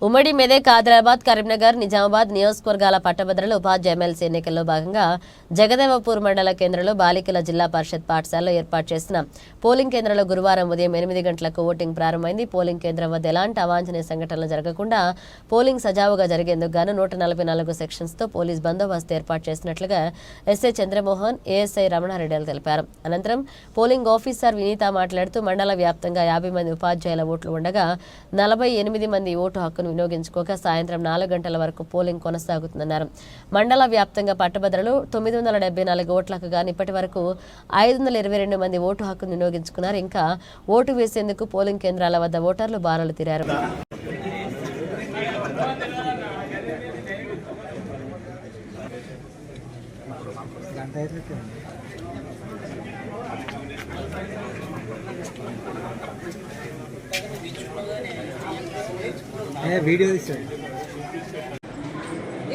ఉమ్మడి మెదక్, ఆదిలాబాద్, కరీంనగర్, నిజామాబాద్ నియోజకవర్గాల పట్టభద్రుల ఉపాధ్యాయ ఎమ్మెల్సీ ఎన్నికల్లో భాగంగా జగదేవపూర్ మండల కేంద్రంలో బాలికల జిల్లా పరిషత్ పాఠశాలలో ఏర్పాటు చేసిన పోలింగ్ కేంద్రంలో గురువారం ఉదయం 8 గంటలకు ఓటింగ్ ప్రారంభమైంది. పోలింగ్ కేంద్రం వద్ద ఎలాంటి అవాంఛనీయ సంఘటనలు జరగకుండా పోలింగ్ సజావుగా జరిగేందుకు గాను 144 సెక్షన్స్తో పోలీస్ బందోబస్తు ఏర్పాటు చేసినట్లుగా ఎస్ఐ చంద్రమోహన్, ఏఎస్ఐ రమణారెడ్డిలు తెలిపారు. అనంతరం పోలింగ్ ఆఫీసర్ వినీత మాట్లాడుతూ మండల వ్యాప్తంగా 50 మంది ఉపాధ్యాయుల ఓట్లు ఉండగా 48 మంది ఓటు హక్కును వినియోగించుకోగా సాయంత్రం 4 గంటల వరకు పోలింగ్ కొనసాగుతుందన్నారు. మండల వ్యాప్తంగా పట్టభద్రులు 974 ఓట్లకు గాను ఇప్పటి వరకు 522 మంది ఓటు హక్కును వినియోగించుకున్నారు. ఇంకా ఓటు వేసేందుకు పోలింగ్ కేంద్రాల వద్ద ఓటర్లు బారులు తీరారు.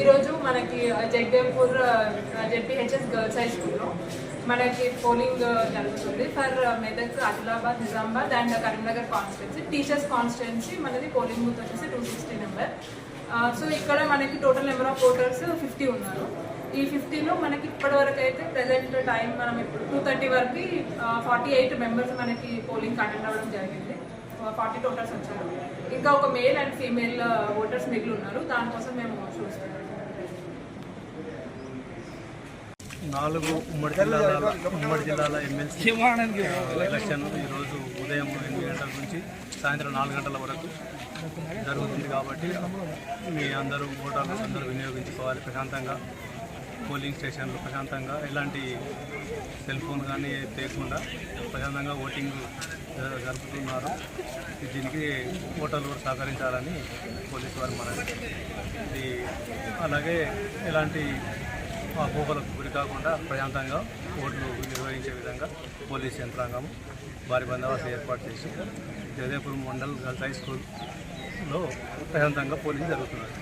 ఈరోజు మనకి జగదేవ్పూర్ జెడ్పీహెచ్ఎస్ గర్ల్స్ హై స్కూల్లో మనకి పోలింగ్ జరుగుతుంది for Medak, Adilabad, Nizamabad and Karimnagar constituency. Teachers constituency మనది పోలింగ్ బూత్ వచ్చేసి 260 నెంబర్. సో ఇక్కడ మనకి టోటల్ నెంబర్ ఆఫ్ ఓటర్స్ 50 ఉన్నారు. ఈ 50లో మనకి ఇప్పటి వరకు అయితే ప్రెసెంట్ టైం మనం ఇప్పుడు 2:30 వరకు 48 మెంబర్స్ మనకి పోలింగ్ అటెండ్ అవ్వడం జరిగింది. 40 టోటల్స్ వచ్చారు. ఇంకా ఒక మేల్ అండ్ ఫీమేల్ ఓటర్స్ మిగిలి ఉన్నారు. దానికోసం మేము చూస్తున్నాం. 4 ఉమ్మడి జిల్లాల ఎమ్మెల్సీ ఎలక్షన్ ఈరోజు ఉదయం 8 గంటల నుంచి సాయంత్రం 4 గంటల వరకు జరుగుతుంది. కాబట్టి మీ అందరూ ఓటర్లు అందరూ వినియోగించుకోవాలి. ప్రశాంతంగా పోలింగ్ స్టేషన్లు ప్రశాంతంగా ఎలాంటి సెల్ ఫోన్ కానీ లేకుండా ప్రశాంతంగా ఓటింగ్ జరుపుతున్నారు. దీనికి ఓటర్లు కూడా సహకరించాలని పోలీసు వారు మనది. అలాగే ఎలాంటి అపోహలకు గురి కాకుండా ప్రశాంతంగా ఓట్లు నిర్వహించే విధంగా పోలీస్ యంత్రాంగం భారీ బందోబస్తు ఏర్పాటు చేసి జగదేవ్పూర్ మండల్ గర్ల్స్ హై స్కూల్లో ప్రశాంతంగా పోలింగ్ జరుగుతున్నది.